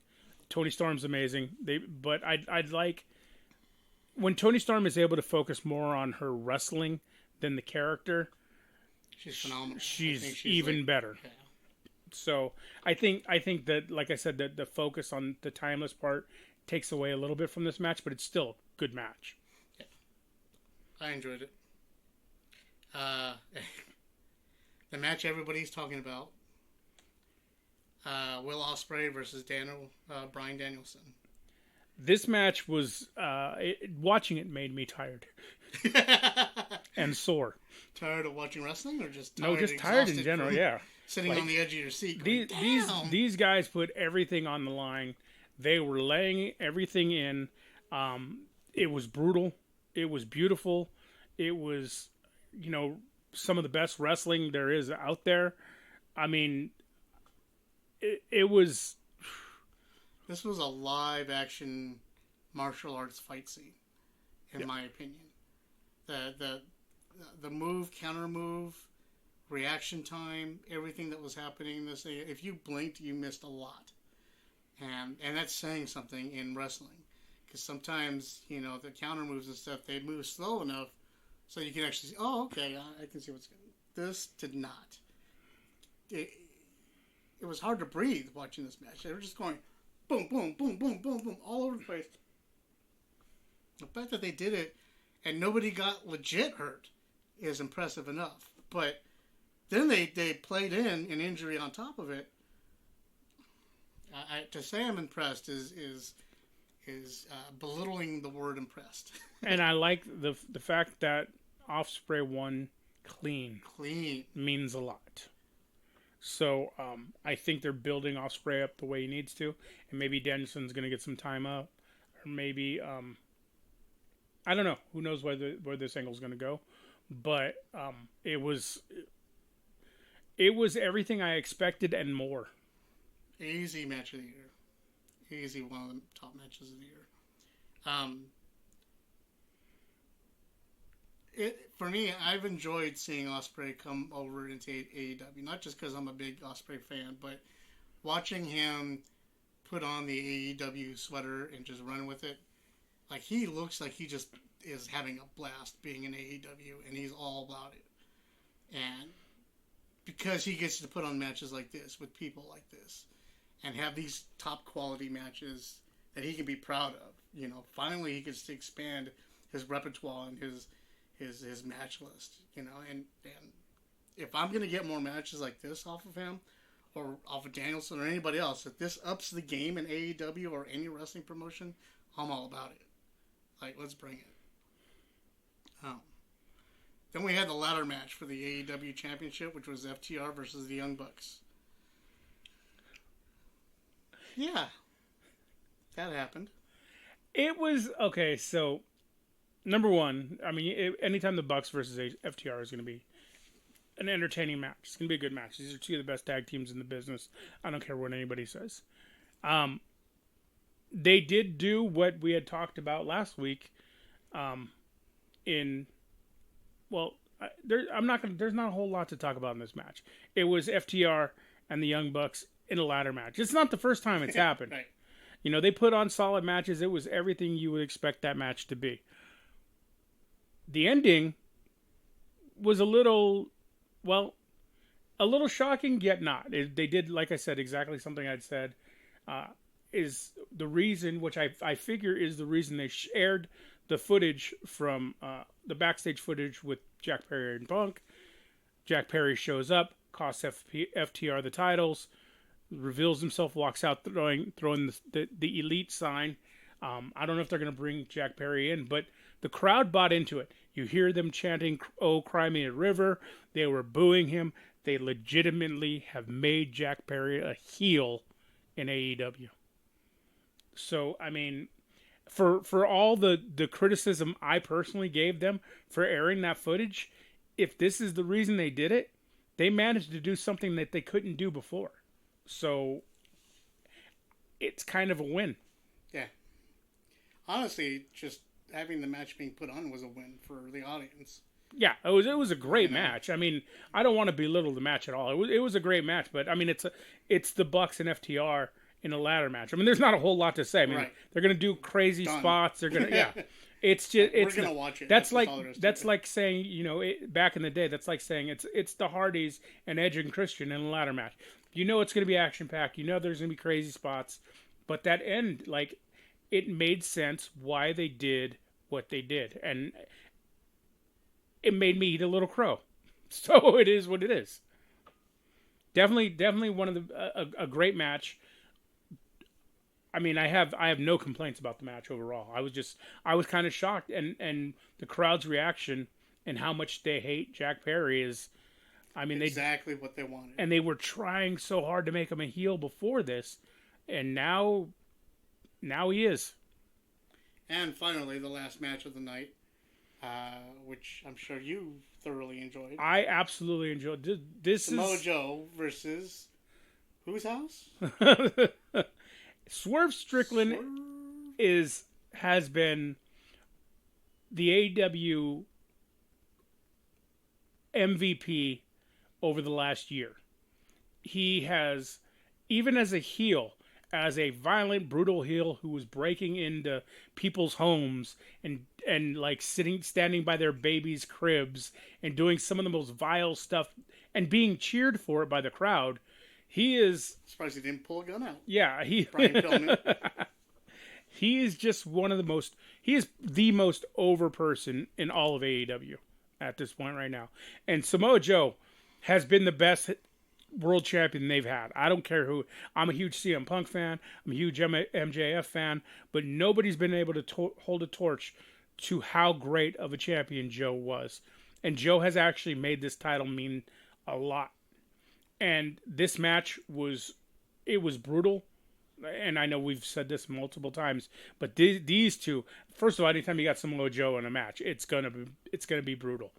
Toni Storm's amazing. But I'd like when Toni Storm is able to focus more on her wrestling than the character. She's phenomenal. She's even better. Yeah. So I think that, like I said, that the focus on the timeless part takes away a little bit from this match, but it's still a good match. Yeah. I enjoyed it. The match everybody's talking about. Will Ospreay versus Bryan Danielson. This match was watching it made me tired and sore. Tired of watching wrestling, or just tired? No, just tired in general. Yeah, sitting on the edge of your seat. Going, these guys put everything on the line. They were laying everything in. It was brutal. It was beautiful. It was, some of the best wrestling there is out there. I mean, it was. This was a live action martial arts fight scene, in my opinion. The move, counter move, reaction time, everything that was happening. If you blinked, you missed a lot, and that's saying something in wrestling, because sometimes the counter moves and stuff, they move slow enough so you can actually see. Oh, okay, I can see what's going on. This did not. It was hard to breathe watching this match. They were just going boom, boom, boom, boom, boom, boom, all over the place. The fact that they did it and nobody got legit hurt is impressive enough. But then they played in an injury on top of it. To say I'm impressed is belittling the word impressed. And I like the fact that Ospreay won clean. Clean means a lot. So I think they're building Ospreay up the way he needs to, and maybe Danielson's going to get some time up, or maybe I don't know. Who knows where this angle's going to go? But it was everything I expected and more. Easy match of the year. Easy, one of the top matches of the year. For me, I've enjoyed seeing Ospreay come over into AEW. Not just because I'm a big Ospreay fan, but watching him put on the AEW sweater and just run with it. Like, he looks like he just is having a blast being in AEW, and he's all about it. And because he gets to put on matches like this with people like this, and have these top quality matches that he can be proud of. Finally he gets to expand his repertoire and his match list. And if I'm gonna get more matches like this off of him, or off of Danielson or anybody else, if this ups the game in AEW or any wrestling promotion, I'm all about it. Like, let's bring it. Then we had the ladder match for the AEW Championship, which was FTR versus the Young Bucks. Yeah, that happened. It was okay. So, number one, I mean, anytime the Bucks versus FTR is going to be an entertaining match. It's going to be a good match. These are two of the best tag teams in the business. I don't care what anybody says. They did do what we had talked about last week. There's not a whole lot to talk about in this match. It was FTR and the Young Bucks in a ladder match. It's not the first time it's happened. Right. They put on solid matches. It was everything you would expect that match to be. The ending was a little shocking, yet not. They did, like I said, exactly something I'd said. Is the reason, which I figure is the reason they shared the footage from the backstage footage with Jack Perry and Punk. Jack Perry shows up, costs FTR the titles, reveals himself, walks out throwing the elite sign. I don't know if they're going to bring Jack Perry in, but the crowd bought into it. You hear them chanting, "Oh, cry me a river." They were booing him. They legitimately have made Jack Perry a heel in AEW. So, I mean, for all the criticism I personally gave them for airing that footage, if this is the reason they did it, they managed to do something that they couldn't do before. So, it's kind of a win. Yeah. Honestly, just having the match being put on was a win for the audience. Yeah, it was a great match. I mean, I don't want to belittle the match at all. It was a great match, but I mean, it's the Bucks and FTR in a ladder match. I mean, there's not a whole lot to say. I mean, they're going to do crazy spots. They're going to It's just we're going to watch it. That's like saying, back in the day, that's like saying it's the Hardys and Edge and Christian in a ladder match. You know it's going to be action packed. You know there's going to be crazy spots, but that end, like, it made sense why they did what they did, and it made me eat a little crow. So it is what it is. Definitely one of a great match. I mean, I have no complaints about the match overall. I was kind of shocked, and the crowd's reaction and how much they hate Jack Perry is, I mean, exactly what they wanted. And they were trying so hard to make him a heel before this, and now he is. And finally, the last match of the night, which I'm sure you thoroughly enjoyed. I absolutely enjoyed. This Samoa Joe versus whose house? Swerve Strickland has been the AEW MVP over the last year. He has, even as a heel, as a violent, brutal heel who was breaking into people's homes and like standing by their babies' cribs and doing some of the most vile stuff and being cheered for it by the crowd. He is... Surprised he didn't pull a gun out. Yeah, Brian Pillman. He is just one of the most... He is the most over person in all of AEW at this point right now. And Samoa Joe has been the best world champion they've had. I don't care who. I'm a huge CM Punk fan. I'm a huge MJF fan. But nobody's been able to hold a torch to how great of a champion Joe was. And Joe has actually made this title mean a lot. And this match was brutal. And I know we've said this multiple times, but these two, first of all, anytime you got Samoa Joe in a match, it's gonna be brutal.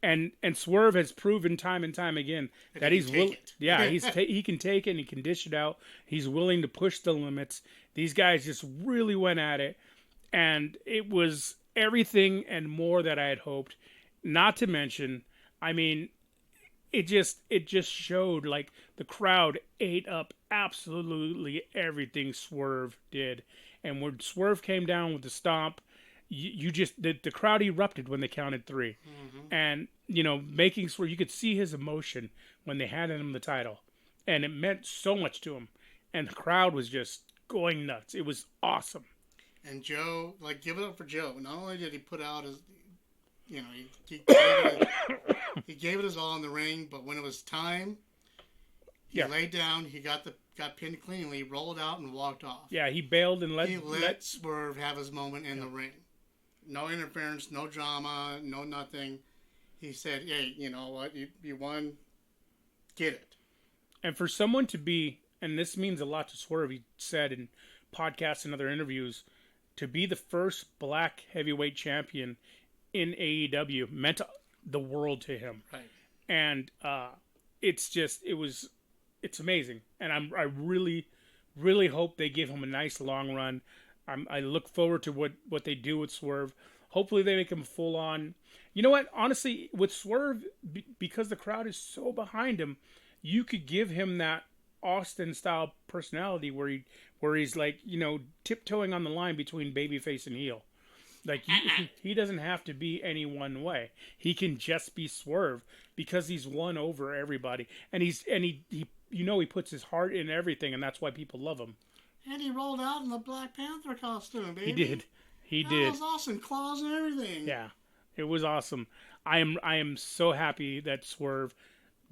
And Swerve has proven time and time again that he's willing. Yeah, he can take it and he can dish it out. He's willing to push the limits. These guys just really went at it, and it was everything and more that I had hoped. Not to mention, I mean, it just showed like the crowd ate up absolutely everything Swerve did, and when Swerve came down with the stomp, the crowd erupted when they counted 3, and making Swerve, you could see his emotion when they handed him the title, and it meant so much to him, and the crowd was just going nuts. It was awesome. And Joe, like, give it up for Joe. Not only did he put out his, he gave it his all in the ring, but when it was time, he laid down. He got pinned cleanly, rolled out, and walked off. Yeah, he bailed and let Swerve have his moment in the ring. No interference, no drama, no nothing. He said, "Hey, you know what? You won. Get it." And for someone to be, and this means a lot to Swerve, he said in podcasts and other interviews, to be the first black heavyweight champion in AEW meant the world to him. Right. And it's amazing. And I really, really hope they give him a nice long run. I look forward to what they do with Swerve. Hopefully they make him full on. You know what? Honestly, with Swerve, because the crowd is so behind him, you could give him that Austin style personality where he's like, tiptoeing on the line between babyface and heel. Like he doesn't have to be any one way. He can just be Swerve because he's won over everybody, and he puts his heart in everything, and that's why people love him. And he rolled out in the Black Panther costume, baby. He did. That was awesome, claws and everything. Yeah, it was awesome. I am so happy that Swerve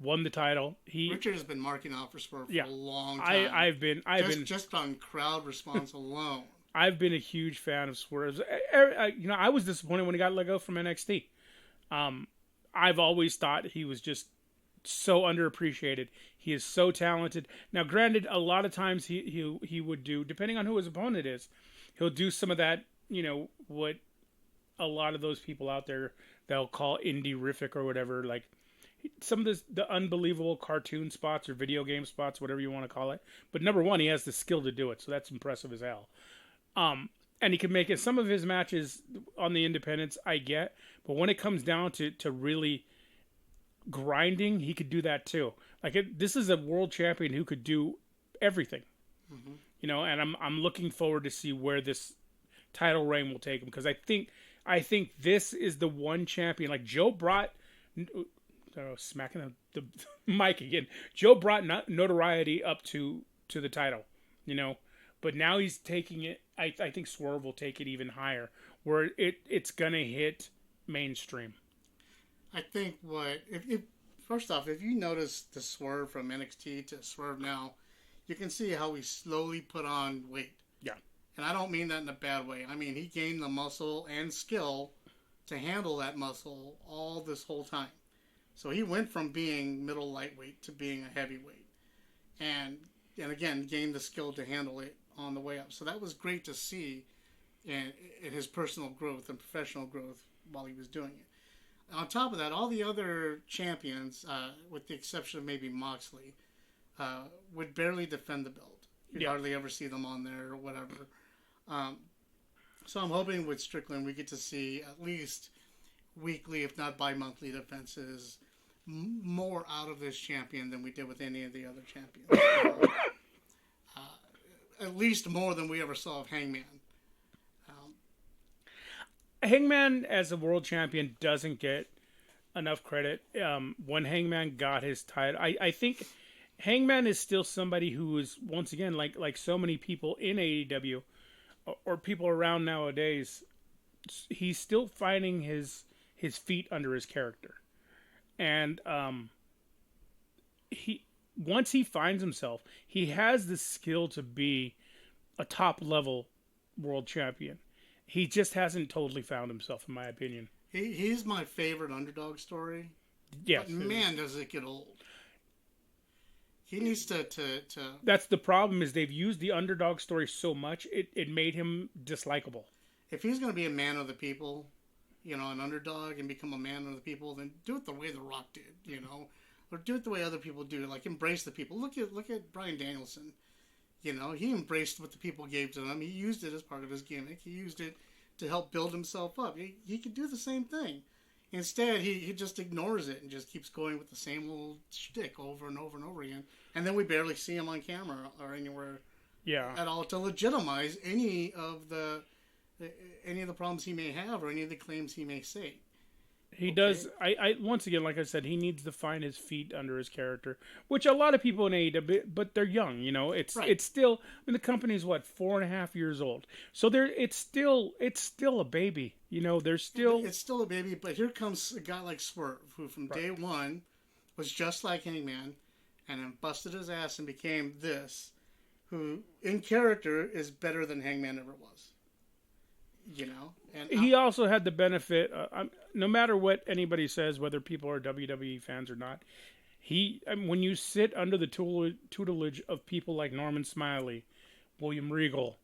won the title. Richard has been marking out for Swerve for a long time. I've been just on crowd response alone. I've been a huge fan of Swerve. I was disappointed when he got let go from NXT. I've always thought he was just so underappreciated. He is so talented. Now, granted, a lot of times he would do, depending on who his opponent is, he'll do some of that, what a lot of those people out there they'll call indie-rific or whatever, like some of the unbelievable cartoon spots or video game spots, whatever you want to call it. But number one, he has the skill to do it, so that's impressive as hell. And he can make it. Some of his matches on the independents I get, but when it comes down to really grinding, he could do that too. Like this is a world champion who could do everything, And I'm looking forward to see where this title reign will take him, because I think this is the one champion. Like Joe brought, smacking the mic again. Joe brought notoriety up to the title, but now he's taking it. I think Swerve will take it even higher, where it's gonna hit mainstream. I think if first off, if you notice the Swerve from NXT to Swerve now, you can see how he slowly put on weight. Yeah. And I don't mean that in a bad way. I mean, he gained the muscle and skill to handle that muscle all this whole time. So he went from being middle lightweight to being a heavyweight. And again, gained the skill to handle it on the way up. So that was great to see in his personal growth and professional growth while he was doing it. On top of that, all the other champions, with the exception of maybe Moxley, would barely defend the belt. You'd hardly ever see them on there or whatever. So I'm hoping with Strickland we get to see at least weekly, if not bi-monthly defenses, more out of this champion than we did with any of the other champions. At least more than we ever saw of Hangman. Hangman as a world champion doesn't get enough credit. When Hangman got his title, I think Hangman is still somebody who is, once again, like so many people in AEW or people around nowadays, he's still finding his feet under his character. And once he finds himself, he has the skill to be a top level world champion. He just hasn't totally found himself, in my opinion. He's my favorite underdog story. Yes. But man, does it get old. He needs to... That's the problem, is they've used the underdog story so much, it made him dislikable. If he's going to be a man of the people, an underdog, and become a man of the people, then do it the way The Rock did, Or do it the way other people do, like embrace the people. Look at Bryan Danielson. He embraced what the people gave to him. He used it as part of his gimmick. He used it to help build himself up. He could do the same thing. Instead, he just ignores it and just keeps going with the same little shtick over and over and over again. And then we barely see him on camera or anywhere at all to legitimize any of the problems he may have or any of the claims he may say. He does. I once again, like I said, he needs to find his feet under his character, which a lot of people in AEW, but they're young. It's still. The company's 4.5 years old, so it's still a baby. It's still a baby. But here comes a guy like Swerve, who from day one was just like Hangman, and then busted his ass and became this, who in character is better than Hangman ever was. And he also had the benefit. No matter what anybody says, whether people are WWE fans or not, when you sit under the tutelage of people like Norman Smiley, William Regal,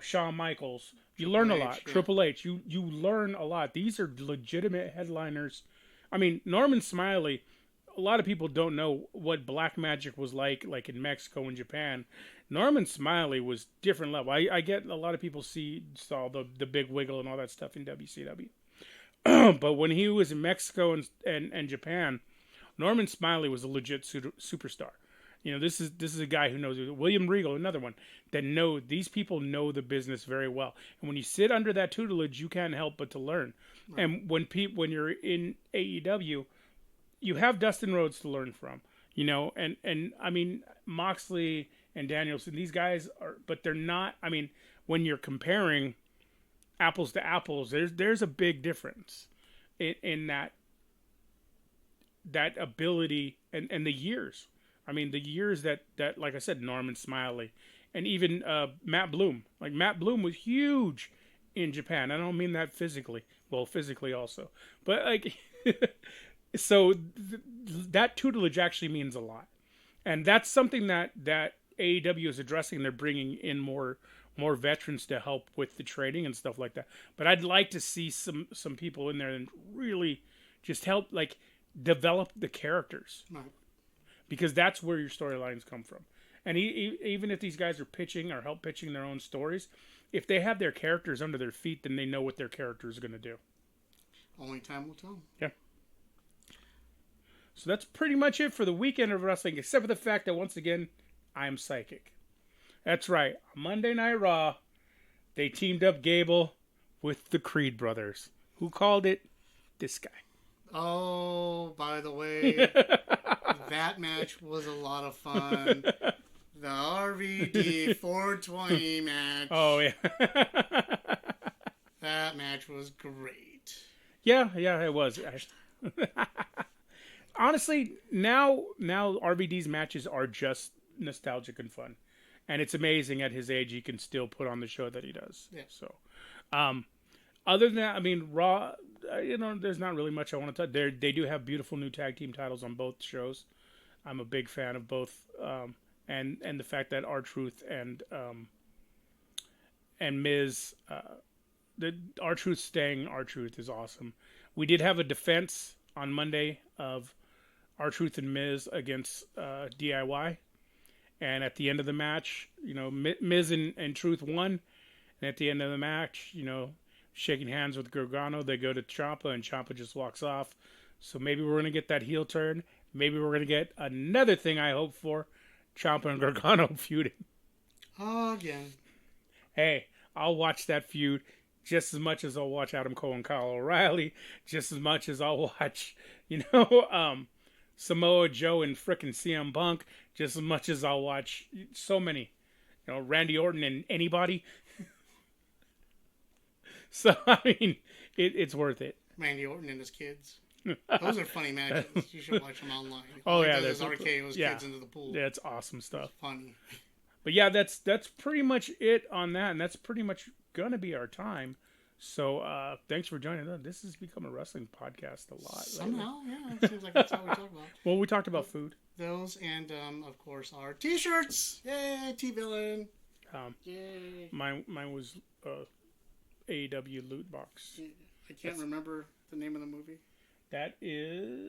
Shawn Michaels, you learn a lot. Triple H, you learn a lot. These are legitimate headliners. Norman Smiley. A lot of people don't know what Black Magic was like in Mexico and Japan. Norman Smiley was different level. I get a lot of people saw the big wiggle and all that stuff in WCW. But when he was in Mexico and Japan, Norman Smiley was a legit superstar. This is a guy who knows. William Regal, another one that these people know the business very well. And when you sit under that tutelage, you can't help but to learn. Right. And when you're in AEW, you have Dustin Rhodes to learn from, and Moxley and Danielson, these guys are, but they're not. When you're comparing apples to apples, there's a big difference in that ability and the years. The years that like I said, Norman Smiley and even Matt Bloom. Like Matt Bloom was huge in Japan. I don't mean that physically. Well, physically also, but like. So that tutelage actually means a lot, and that's something that AEW is addressing. They're bringing in more veterans to help with the trading and stuff like that. But I'd like to see some people in there and really just help develop the characters, right. Because that's where your storylines come from. And even if these guys are pitching or help pitching their own stories, if they have their characters under their feet, then they know what their character is going to do. Only time will tell. Yeah. So that's pretty much it for the weekend of wrestling, except for the fact that, once again, I'm psychic. That's right. On Monday Night Raw, they teamed up Gable with the Creed brothers. Who called it? This guy. Oh, by the way, that match was a lot of fun. The RVD 420 match. Oh yeah. That match was great. Yeah, it was. Honestly, now RVD's matches are just nostalgic and fun, and it's amazing at his age he can still put on the show that he does. Yeah. So, other than that, I mean, Raw. There's not really much I want to touch. They do have beautiful new tag team titles on both shows. I'm a big fan of both, and the fact that R-Truth and Miz, the R-Truth staying R-Truth is awesome. We did have a defense on Monday of R-Truth and Miz against DIY, and at the end of the match, Miz and Truth won, and at the end of the match, shaking hands with Gargano, they go to Ciampa, and Ciampa just walks off. So maybe we're going to get that heel turn. Maybe we're going to get another thing I hope for, Ciampa and Gargano feuding. Oh, again. Hey, I'll watch that feud just as much as I'll watch Adam Cole and Kyle O'Reilly, just as much as I'll watch, Samoa Joe and frickin' CM Punk, just as much as I'll watch so many, Randy Orton and anybody. So, I mean, it's worth it. Randy Orton and his kids. Those are funny matches. You should watch them online. Oh, yeah. There's RKO's kids into the pool. That's awesome stuff. It's funny. But yeah, that's pretty much it on that, and that's pretty much going to be our time. So, thanks for joining us. This has become a wrestling podcast a lot. Somehow, yeah. It seems like that's all we talk about. Well, we talked about food. Those and, of course, our T-shirts. Yay, T-Villain. Yay. Mine was... AEW loot box. I can't remember the name of the movie. That is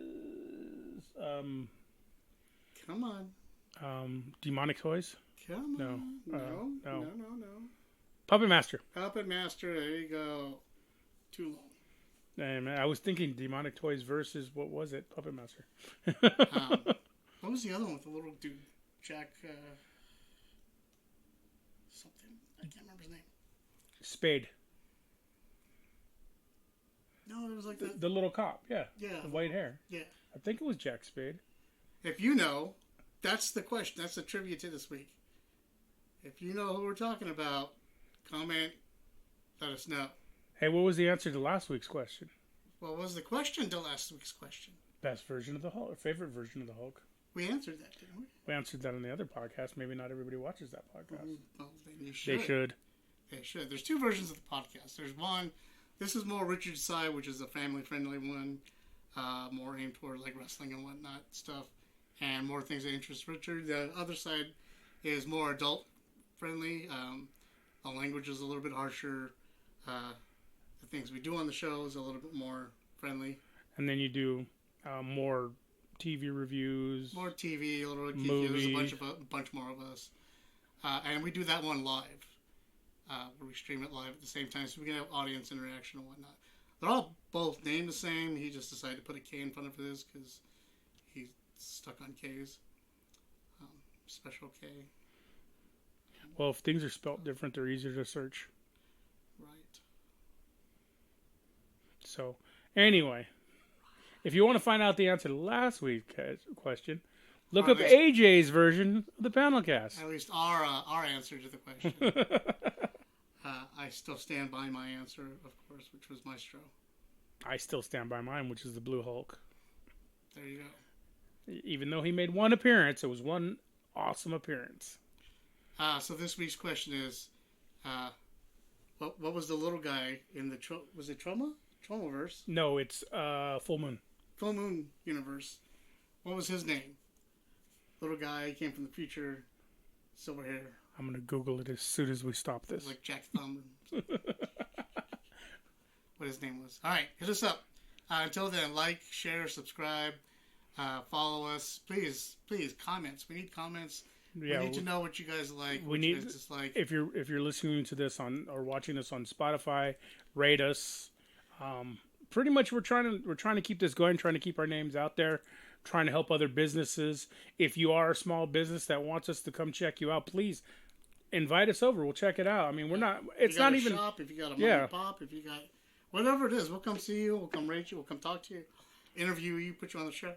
come on. Demonic Toys? Come on. No. Puppet Master. Puppet Master, there you go. Too long. And I was thinking Demonic Toys versus, what was it? Puppet Master. What was the other one with the little dude? Jack something. I can't remember his name. Spade. No, it was like the little cop, yeah. Yeah. The white hair. Yeah. I think it was Jack Spade. If you know, that's the question. That's the trivia to this week. If you know who we're talking about, comment, let us know. Hey, what was the answer to last week's question? What was the question to last week's question? Best version of the Hulk, or favorite version of the Hulk. We answered that, didn't we? We answered that on the other podcast. Maybe not everybody watches that podcast. Well, then you should. They should. They should. There's two versions of the podcast. There's one, this is more Richard's side, which is a family-friendly one, more aimed toward like wrestling and whatnot stuff, and more things that interest Richard. The other side is more adult-friendly. The language is a little bit harsher. The things we do on the show is a little bit more friendly. And then you do more TV reviews. More TV, a little bit movie. There's a bunch more of us. And we do that one live. Where we stream it live at the same time so we can have audience interaction and whatnot. They're all both named the same. He just decided to put a K in front of his because he's stuck on K's. Special K. Well, if things are spelt different, they're easier to search. Right. So, anyway, if you want to find out the answer to last week's question, look up AJ's version of the PanelCast. At least our answer to the question. I still stand by my answer, of course, which was Maestro. I still stand by mine, which is the Blue Hulk. There you go. Even though he made one appearance, it was one awesome appearance. So this week's question is, what was the little guy in the was it Tromaverse? No, it's Full Moon. Full Moon universe. What was his name? Little guy, came from the future, silver hair. I'm going to Google it as soon as we stop this. Like Jack Thumb. What his name was. All right, hit us up. Until then, like, share, subscribe, follow us. Please, comments. We need comments. Yeah, we need to know what you guys like. We need dislike. If you're listening to this or watching this on Spotify, rate us. Pretty much, we're trying to keep this going. Trying to keep our names out there. Trying to help other businesses. If you are a small business that wants us to come check you out, please invite us over. We'll check it out. I mean, we're not. It's not even. Shop, if you got a mom and pop, if you got whatever it is, we'll come see you. We'll come rate you. We'll come talk to you. interview you, put you on the show,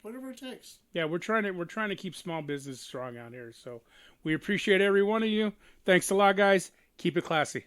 whatever it takes. Yeah, we're trying to keep small business strong out here. So we appreciate every one of you. Thanks a lot, guys. Keep it classy.